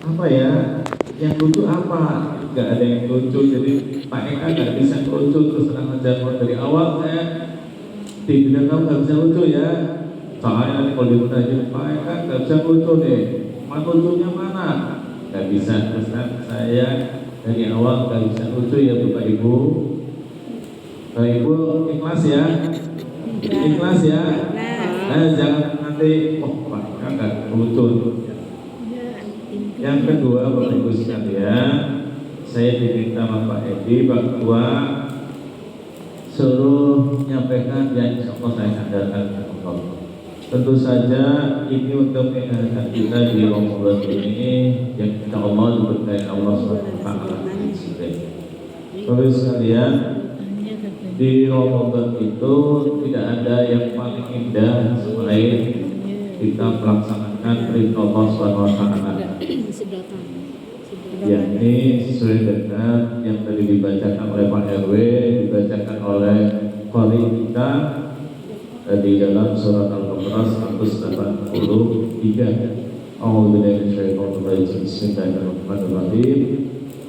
apa ya, yang lucu apa? Nggak ada yang lucu, jadi Pak Eka nggak bisa lucu terus terang aja. Dari awal saya tidak tahu nggak bisa lucu ya. Soalnya nanti kalau ditanya Pak Eka nggak bisa lucu deh, lucunya mana? Nggak bisa, terus saya dari awal nggak bisa lucu ya Bapak Ibu. Bapak Ibu ikhlas ya, ikhlas ya. Jangan nanti Pak Eka nggak lucu. Yang kedua Bapak Ibu sekalian, saya diminta sama Pak Edi bahwa suruh menyampaikan yang insya Allah saya sandarkan Allah. Tentu saja ini untuk mengingatkan kita di Ramadan ini yang insya Allah diberkahi Allah SWT. Bapak sekalian, di Ramadan itu tidak ada yang paling indah selain kita melaksanakan perintah Allah SWT. Yakni sesuai dengan yang tadi dibacakan oleh Pak RW, dibacakan oleh qari kita di dalam surat Al-Baqarah 183. A'udzubillahi minasyaitonir rajim. Bismillahirrahmanirrahim.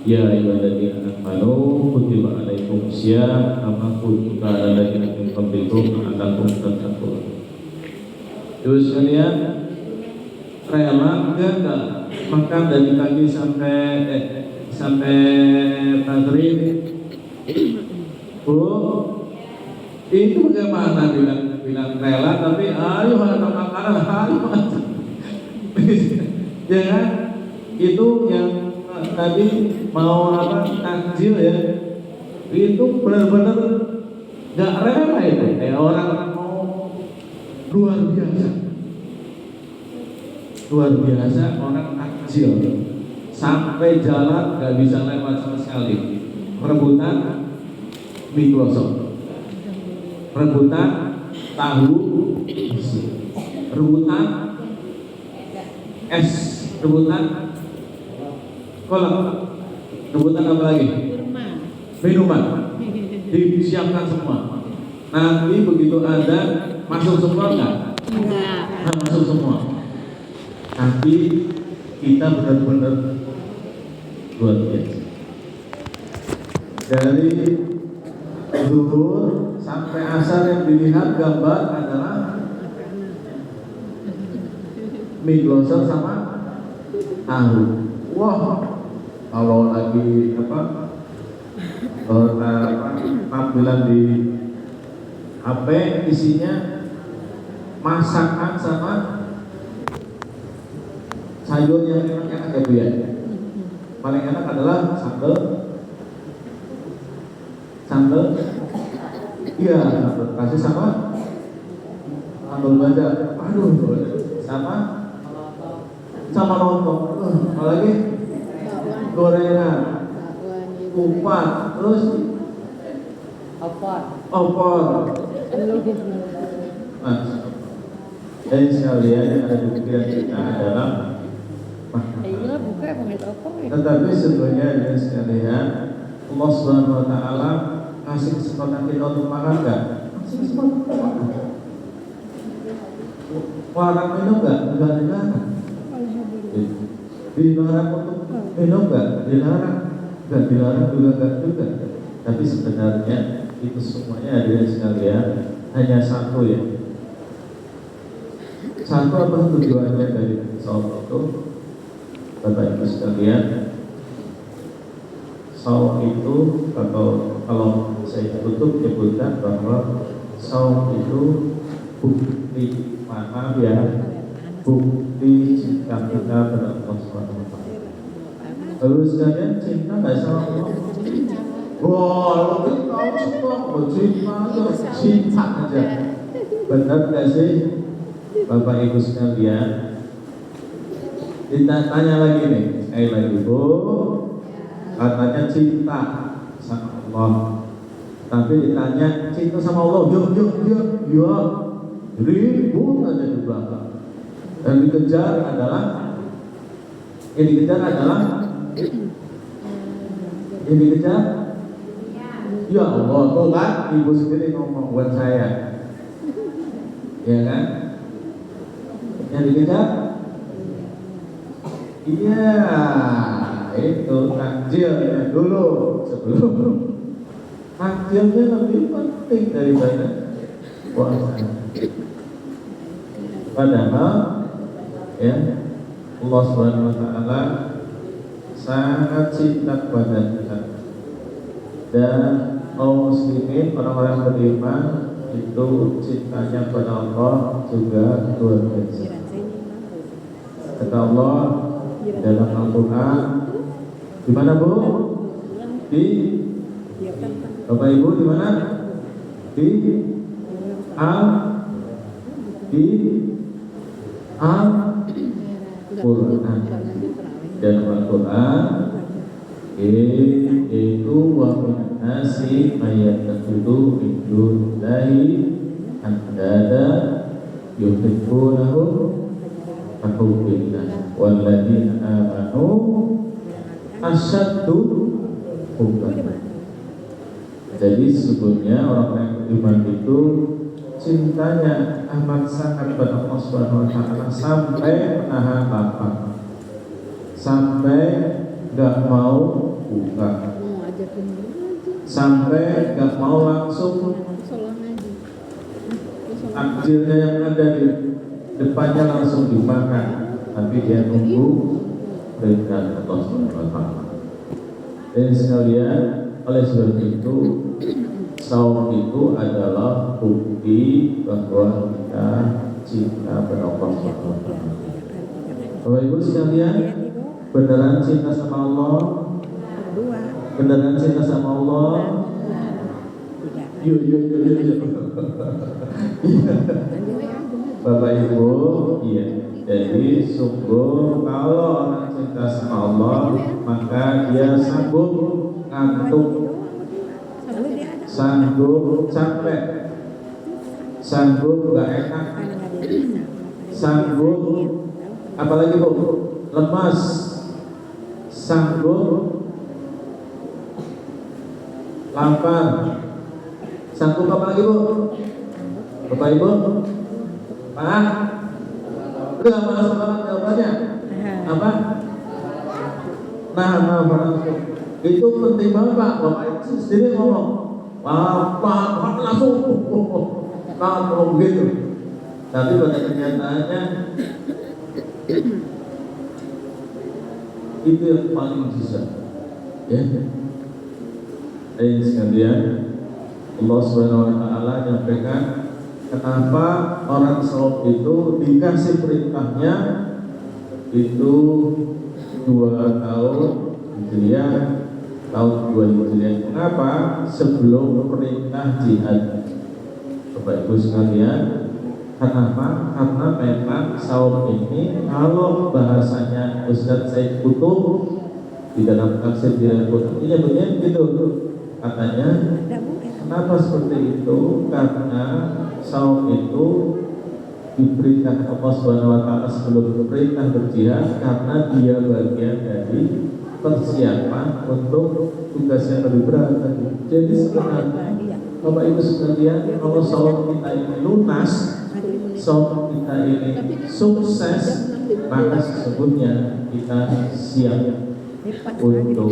Ya ayyuhalladzina amanu kutiba alaikumus syiyam kama kutiba alal ladzina min qablikum la'allakum tattaqun. Terus sekalian, rela enggak makan dari pagi sampai maghrib? Bu, itu bagaimana bilang rela tapi ayo ada makanan ayo. Ya kan? Itu yang tadi mau apa takjil ya, itu benar-benar nggak rela itu. Orang mau luar biasa orang takjil sampai jalan nggak bisa lewat sama sekali, rebutan mie gosong, rebutan tahu, rebutan es, rebutan kolak, rebutan apa lagi? Minuman disiapkan semua. Nanti begitu ada masuk semua nggak? Nah, masuk semua. Tapi kita benar-benar luar biasa. Dari zuhur sampai asar yang dilihat gambar adalah mie glosor sama tahu. Wah, kalau lagi tampilan di HP isinya masakan sama sayur yang enak-enak ya Bu ya. Paling enak adalah sambal, iya sambal kasih sama sambal baja, aduh, sama lontong, apalagi gorengan, kupat, terus opor. Dan sekalian yang ada di pikiran kita adalah tetapi sebenarnya dan sekalian Allah Subhanahu Wa Taala kasih kesempatan kita untuk makan nggak? Larang minum nggak? Enggak dilarang. Dilarang untuk minum nggak? Dilarang. Nggak dilarang juga. Tapi sebenarnya itu semuanya adalah sekalian hanya satu ya. Satu apa tujuannya dari saum itu? Bapak Ibu sekalian, saum itu kalau saya tutup nyebutkan bahwa saum itu bukti bukti cinta kita pada Allah SWT. Lalu sekalian cinta nggak sama Allah? Wah, cinta aja. Benar nggak sih, Bapak Ibu sekalian? Ditanya lagi nih, sekali lagi Bu, katanya cinta sama Allah, tapi ditanya cinta sama Allah, ya, ribut aja di belakang. Dan dikejar adalah ya Allah, tuh kan Ibu sendiri ngomong buat saya, ya kan? Yang dikejar Iya, itu takjilnya dulu sebelum takjilnya lebih penting daripada puasa. Padahal ya Allah Subhanahu wa taala sangat cinta kepada kita. Dan kaum muslimin, orang-orang beriman itu cintanya kepada Allah juga luar biasa. Kata Allah dalam Al-Quran, di mana Bu? Di Bapak Ibu di mana? Di Al-Quran. Dan Al-Quran itu wa min nasi mayyatakhudhu min dunillahi andada yuhibbunahum kahubbillah walladzina amanu asyaddu hubban. Jadi sebetulnya orang yang beriman itu cintanya amat sangat pada Allah Subhanahu wa taala sampai menahan lapar, sampai gak mau buka, sampai gak mau langsung takjilnya yang ada di depannya langsung dimakan, tapi dia nunggu perintah Allah Subhanahu wa taala. Dan sekalian, oleh sebab itu saum itu adalah bukti bahwa kita cinta pada Allah Subhanahu wa taala. Bapak Ibu sekalian, beneran cinta sama Allah? Beneran cinta sama Allah? Yuk. Bapak Ibu, iya. Jadi sungguh kalau orang cinta sama Allah, maka dia sanggup ngantuk, sanggup capek, sanggup gak enak, sanggup apalagi Bu, lemas, sanggup lapar, sanggup apa lagi Bu? Bapak Ibu, Pak, udah malas banget jawabannya. Apa? Nah, itu penting banget Pak. Bapak itu sendiri ngomong, Pak langsung, kalau begitu. Tapi pada kenyataannya itu yang paling susah. Ya. Sekalian, Allah Subhanahu wa taala menyampaikan kenapa orang saum itu dikasih perintahnya itu 2 tahun Hijriah, tahun 2 Hijriah. Mengapa? Sebelum perintah jihad. Bapak Ibu sekalian, kenapa? Karena memang saum ini kalau bahasanya Ustaz Said Kutub di dalam tafsir Al-Qur'an ini begini gitu. Katanya, kenapa seperti itu? Karena saum itu diperintah Allah Subhanahu wa taala sebelum perintah berjihad karena dia bagian dari persiapan untuk tugas yang lebih berat tadi. Jadi sebenarnya Bapak Ibu sekalian, kalau saum kita ini lunas, saum kita ini sukses, maka sesungguhnya kita siap untuk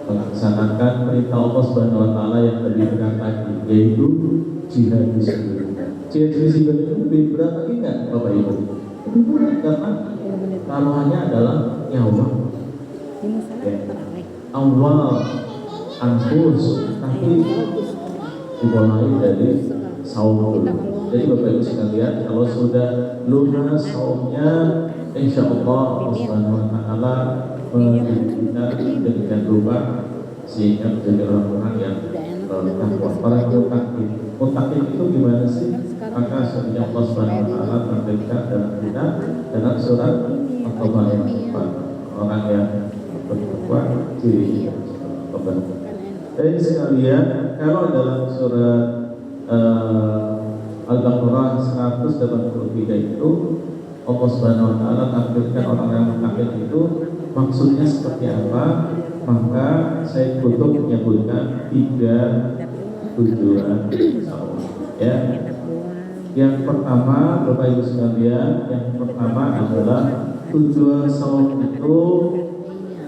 melaksanakan perintah Allah Subhanahu wa taala yang lebih berat lagi, yaitu jihad fisabilillah. Jihad fisabilillah itu lebih berat lagi enggak Bapak Ibu? Lebih berat karena taruhannya adalah nyawa. Ya. Awal anfus, tapi dimulai dari saum dulu. Jadi Bapak Ibu sekalian, kalau sudah lunas saumnya, insya Allah Subhanahu wa taala kita dengan berubah sehingga menjadi orang-orang yang takwa. Orang mutakin itu gimana sih? Maka sebenarnya Allah Subhanahu wa taala tampilkan dalam kitab dalam surat At-Taubah ayat 4. Orang yang bertakwa ciri kebenaran. Jadi sekalian, kalau dalam surat Al-Baqarah 183 itu Allah Subhanahu wa taala tampilkan orang yang mutakin itu maksudnya seperti apa? Maka saya Kutub menyebutkan 3 tujuan saum. Ya. Yang pertama, Bapak Ibu sekalian, yang pertama adalah tujuan saum itu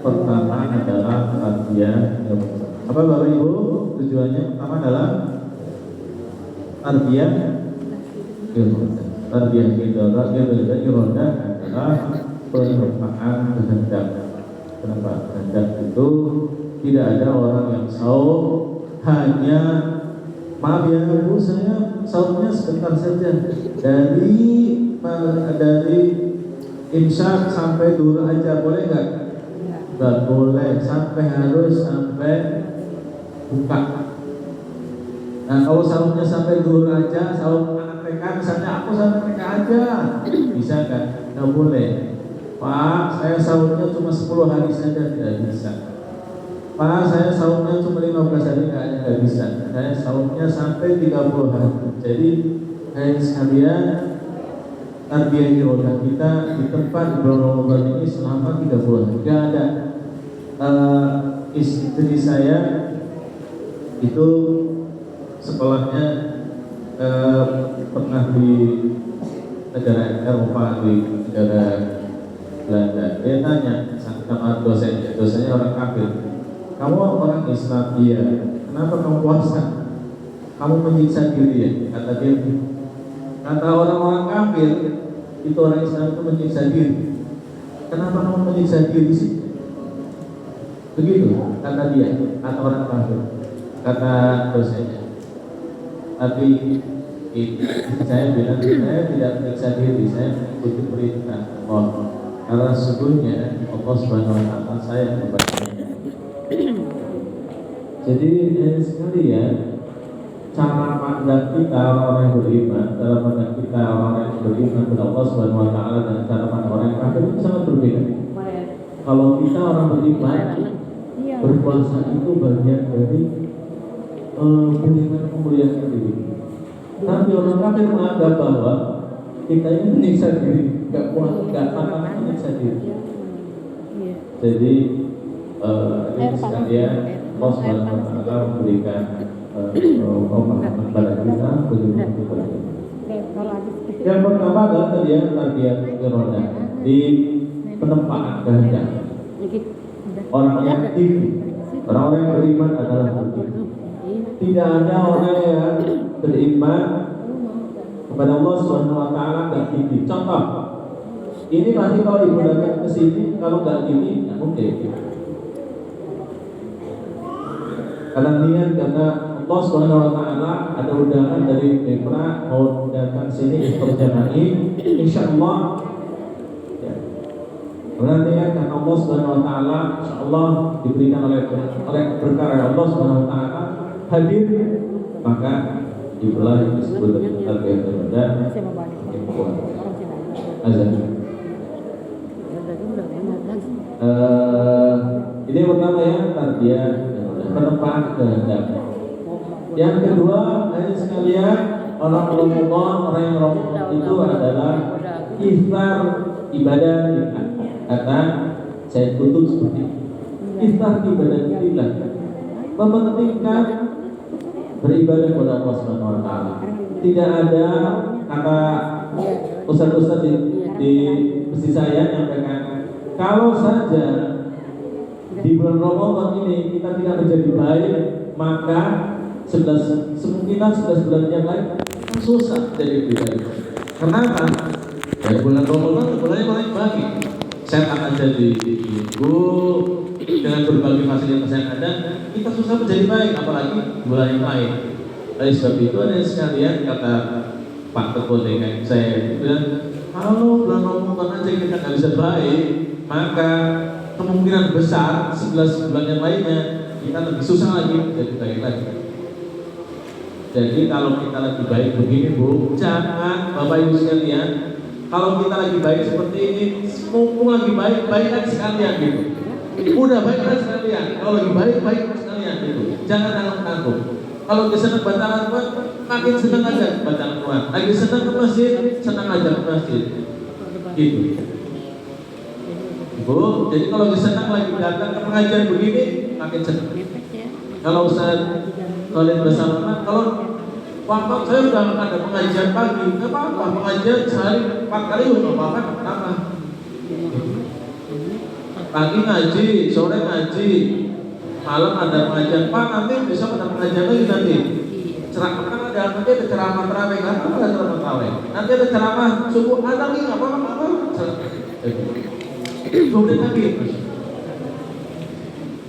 pertama adalah tarbiyah. Apa Bapak Ibu? Tujuannya pertama adalah tarbiyah irodah. Tarbiyah irodah adalah penempaan kehendak. Kenapa? Kehendak itu tidak ada orang yang saum hanya maaf ya Bu, saya saumnya sebentar saja dari imsak sampai duhur aja, boleh nggak? Nggak boleh, harus sampai buka. Nah kalau saumnya sampai duhur aja, saum anak TK misalnya, aku sampai TK aja, bisa nggak? Nggak boleh. Pak, saya saumnya cuma 10 hari saja, tidak bisa. Pak, saya saumnya cuma 15 hari, nggak bisa. Saya saumnya sampai 30 hari. Jadi sekalian, tarbiyah irodah kita di tempat di bulan Ramadan ini selama 30 hari. Tidak ada. Istri saya itu sekolahnya pernah di negara Eropa, di negara Belanda. Dia tanya sama dosennya orang kafir, kamu orang Islam? Iya. Kenapa kamu puasa? Kamu menyiksa diri ya? Kata dia. Kata orang-orang kafir, itu orang Islam itu menyiksa diri. Kenapa kamu menyiksa diri sih? Begitu kata dia, kata orang kafir, kata dosennya. Tapi saya bilang, saya tidak menyiksa diri, saya mengikuti perintah Allah. Karena sesungguhnya Allah Subhanahu wa Ta'ala saya membacanya. Jadi sekalian, cara pandang kita orang-orang yang beriman, cara pandang kita orang-orang yang beriman kepada Allah Subhanahu wa Ta'ala dan cara pandang orang yang kafir itu sangat berbeda. Kalau kita orang beriman, berpuasa itu bagian dari memuliakan diri. Tapi orang kafir menganggap bahwa kita ini menyiksa diri, nggak puas, nggak makan, menyiksa diri. Jadi ini sekalian Allah Subhanahu wa Ta'ala memberikan pemahaman kepada kita bagaimana kita. Yang pertama adalah tarbiyah irodah, di penempaan kehendak. Orang yang tinggi, orang yang beriman adalah tinggi. Tidak ada orang yang beriman kepada Allah Subhanahu wa Ta'ala nggak tinggi. Contoh, ini masih kalau ibu datang ke sini, kalau nggak tinggi, nggak mungkin. Karena niat, karena Allah Subhanahu wa Ta'ala ada undangan dari Mekra mau datang sini berjamaah, insya Allah. Ya. Karena niat karena Allah Subhanahu wa Ta'ala, insya Allah diberikan oleh berkah Allah Subhanahu wa Ta'ala hadir, maka dibelah yang disebut dengan tarbiyah irodah makin kuat. Azan. Ini yang pertama ya, tarbiyah penempaan kehendak. Yang kedua, hadirin sekalian, orang Ramadan, orang yang Ramadan itu adalah iftar ibadah kita. Kata saya tutup seperti ini. Iftar ibadah kita mementingkan beribadah kepada Allah Subhanahu wa Ta'ala. Tidak ada kata ustaz-ustaz di mesti saya nyampaikan, kalau saja di bulan Ramadan ini kita tidak menjadi baik, maka 11 bulan yang lain susah jadi lebih baik. Kenapa? Ya bulan Ramadan bulannya paling baik. Saya akan jadi minggu dengan berbagai fasilitas yang ada, kita susah menjadi baik, apalagi bulan yang lain. Oleh sebab itu ada sekalian kata Pak Ketua DKI saya bilang, kalau bulan Ramadan aja kita nggak bisa baik, maka kemungkinan besar 11 bulan yang lainnya kita lebih susah lagi jadi baik lagi. Jadi kalau kita lagi baik begini Bu, jangan Bapak Ibu sekalian, kalau kita lagi baik seperti ini, mumpung lagi baik, baikkan sekalian gitu. Udah baikkan sekalian, kalau lagi baik, baikkan sekalian gitu. Jangan tanggung-tanggung. Kalau kita senang baca Al-Quran, makin senang aja baca Al-Quran. Lagi senang ke masjid, senang aja ke masjid. Gitu. Bu, jadi kalau senang lagi datang ke pengajian begini, makin senang. Kalau Ustaz kalian bersama, kalau waktu saya udah ada pengajian pagi, nggak apa-apa, pengajian sehari 4 kali nggak apa-apa, kenapa? Pagi ngaji, sore ngaji, malam ada pengajian. Pak, nanti besok ada pengajian lagi nanti. Ceramah kan ada, nanti ada ceramah terawih, nggak apa ada ceramah terawih. Nanti ada ceramah subuh, ada lagi nggak apa-apa. Kemudian lagi,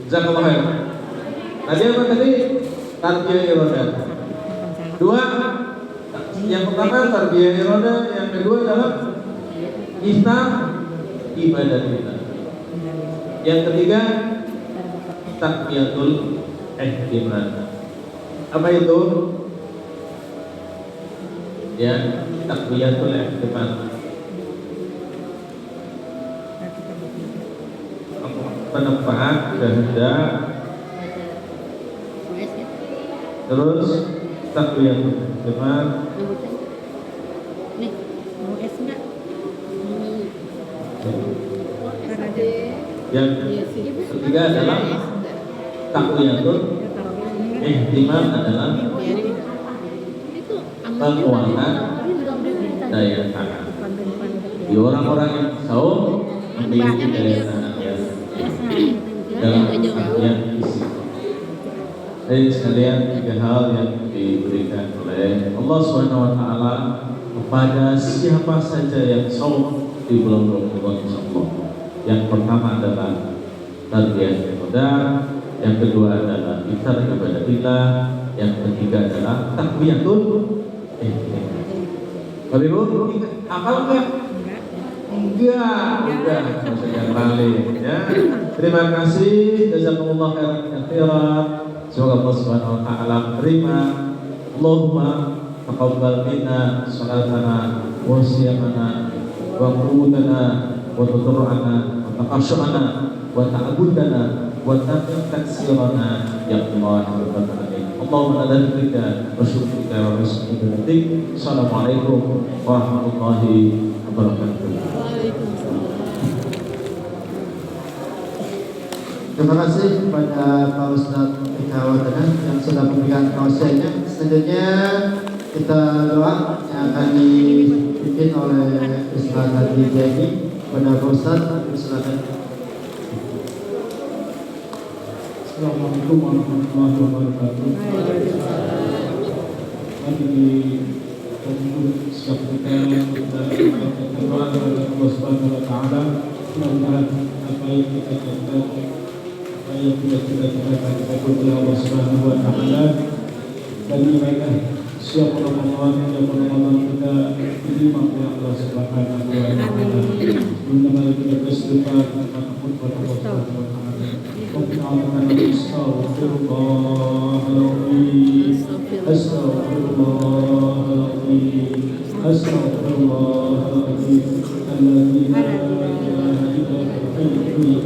jazakallah khair. Tadi apa tadi? Tarbiyah irodah. Dua, yang pertama tarbiyah irodah, yang kedua adalah ihtam ibadah kita. Yang ketiga takwiyatul ihtimal. Apa itu? Ya, takwiyatul ihtimal. Penempaan kehendak. Terus takwiyatul ihtimal. Yang ketiga adalah takwiyatul ihtimal adalah penguatan daya tahan. Di orang-orang yang saum memiliki daya tahan yang dalam artian fisik. Jadi sekalian tiga hal yang diberikan oleh Allah SWT kepada siapa saja yang saum di bulan Ramadan insyaallah. Yang pertama adalah tarbiyah ibadah, yang kedua adalah iftar kepada kita, yang ketiga adalah takwiyatul ihtimal. Bapak Ibu, hafal enggak? Enggak, maksudnya balik ya. Terima kasih, jazakumullah khairan katsiran. Semoga Allah Subhanahu wa taala menerima. Allahumma taqabbal minna salatana wa siyamana wa qudana wa tuturana wa taqashana wa ta'budana wa taksirana ya Allah ya Rabbal alamin. Allahumma la ilaha wa syukrika wa rizqika. Assalamualaikum warahmatullahi wabarakatuh. Terima kasih kepada Pak Ustadz Eka Wardana yang sudah memberikan tausiahnya. Selanjutnya kita doa yang akan dipimpin oleh Ustadz Hadi Jadi kepada Pak Ustadz. Silakan. Assalamualaikum warahmatullahi wabarakatuh. Mari kita berdoa kepada Allah Subhanahu wa taala. Mudah-mudahan apa yang kita catat, apa yang kita cita-citakan oleh Allah Subhanahu wa taala, dan mereka siap Ramadan kita diterima oleh Allah Subhanahu wa taala. Mari kita bersedekah takut kepada Allah Subhanahu wa taala. أستغفر الله العظيم أستغفر الله العظيم أستغفر الله العظيم الذي لا إله إلا هو الحي القيوم.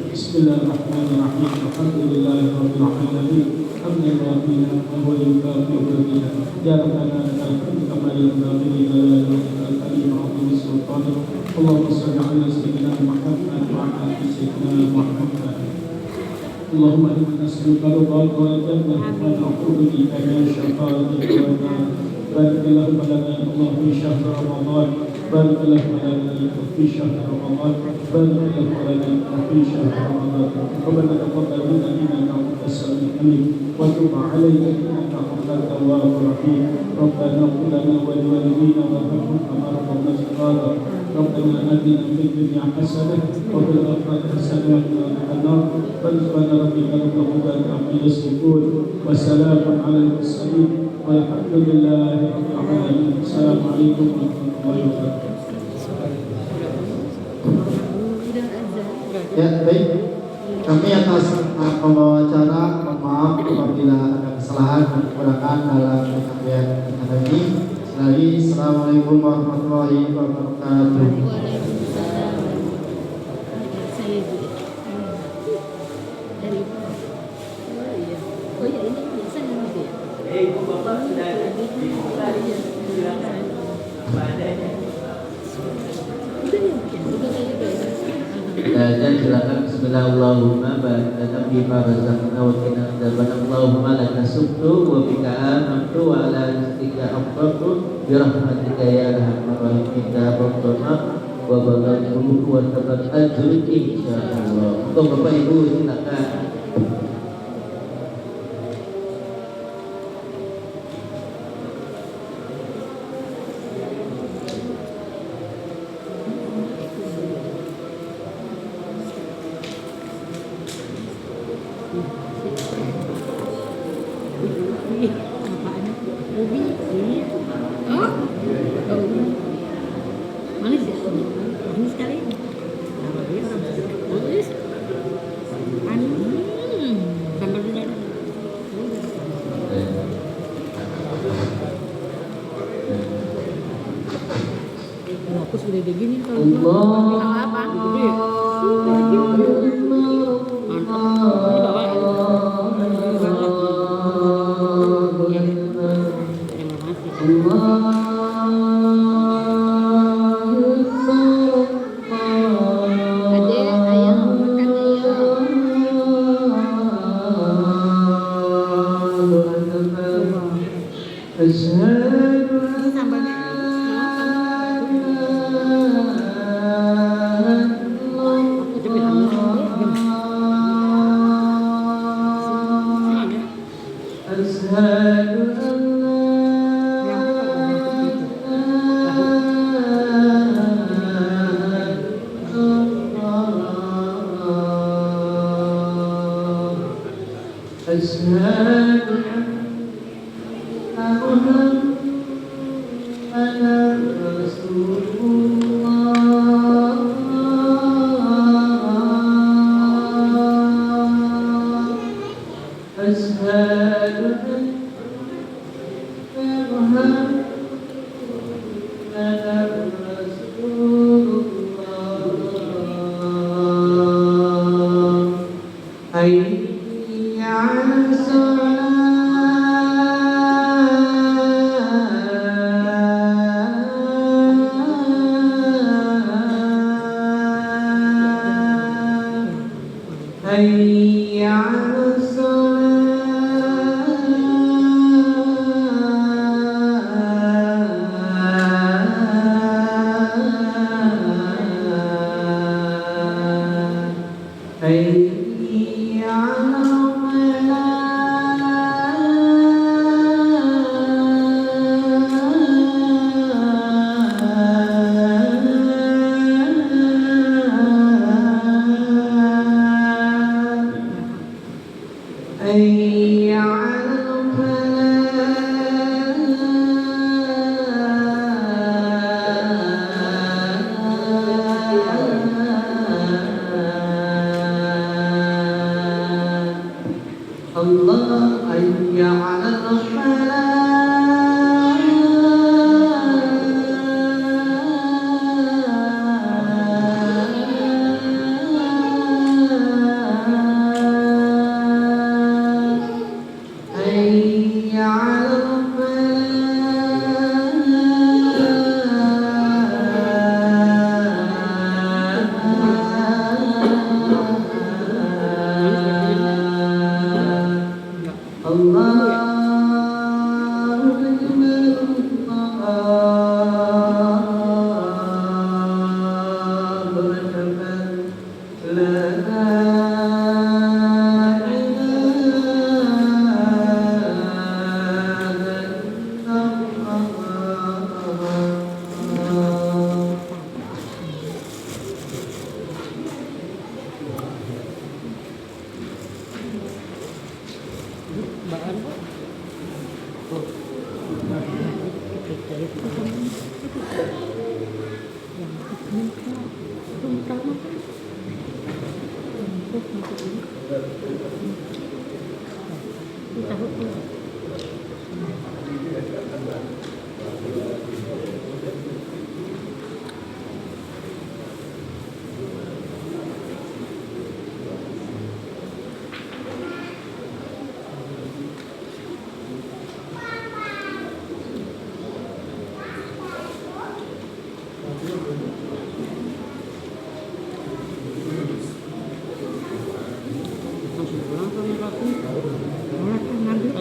بسم الله الرحمن الرحيم الحمد لله رب العالمين حمدا وافيا ويكافئ مزيدا يا ربنا لك الحمد كما ينبغي لجلال وجهك الكريم وعظيم سلطانك. اللهم صل على سيدنا محمد وعلى ال سيدنا محمد. اللهم إنا نسألك رضاك والجنة ونعوذ بك من شقاوتك والنار. بارك اللهم لنا الله في شهر رمضان. بارك اللهم لنا في شهر رمضان. بارك اللهم لنا في شهر رمضان. ربنا تقبل منا إنك أنت السميع العليم وتب علينا إنك أنت التواب الرحيم. ربنا اغفر لنا ولوالدينا وارحمهم كما ربونا صغارا. ربنا آتنا في الدنيا حسنة وفي الآخرة حسنة وقنا عذاب النار. سبحان ربك رب العزة عما يصفون وسلام على المرسلين والحمد لله رب العالمين. السلام عليكم ورحمة الله وبركاته. Ya, baik. Kami atas pembawa acara mohon maaf apabila ada kesalahan dan kekurangan dalam penyampaian acara ini. Lagi, assalamualaikum warahmatullahi wabarakatuh. Dan silakan bismillahirrahmanirrahim. Barakana bima razaqna wa qina adzabannar. Allahumma laka subtu wa bika amantu wa ala rizqika afdaltu bi rahmatika ya arhamar rahimin. wa barakatuh wa tabarakatuh insyaallah. Untuk Bapak Ibu silakan. Aku sudah begini kalau apa?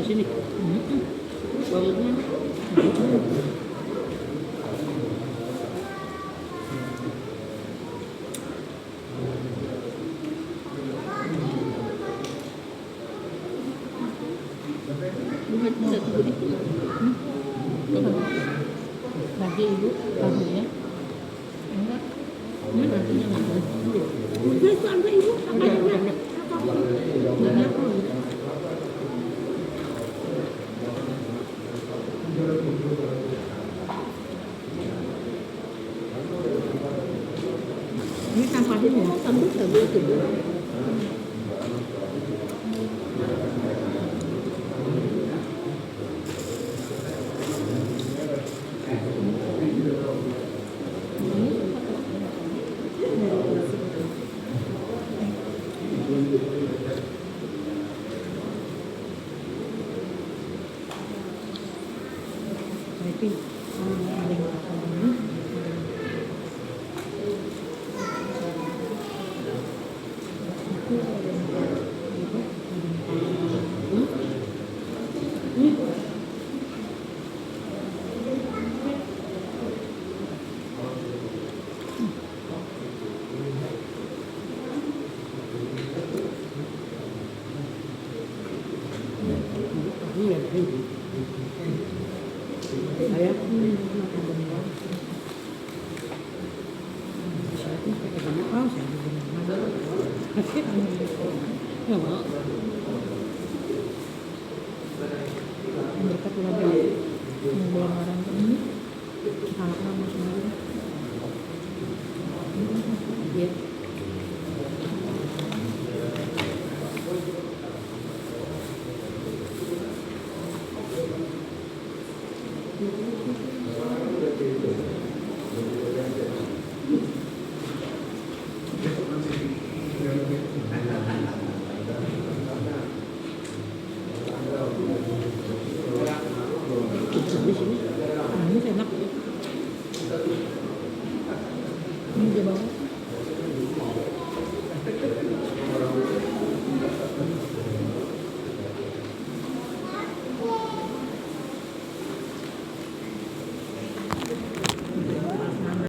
Sini. Bukan tidak tunggu di. Bagi ibu tahu ya. Enggak. Nanti jangan. Udah itu ada ibu. Enggak. Ini sampahnya ya, sampah sabu itu. Tapi ada yang ini. Ya mau. Berkat ulama bulan orang ini anak nama semua. Ya. Di sini, ini enak. Ini dia bawa.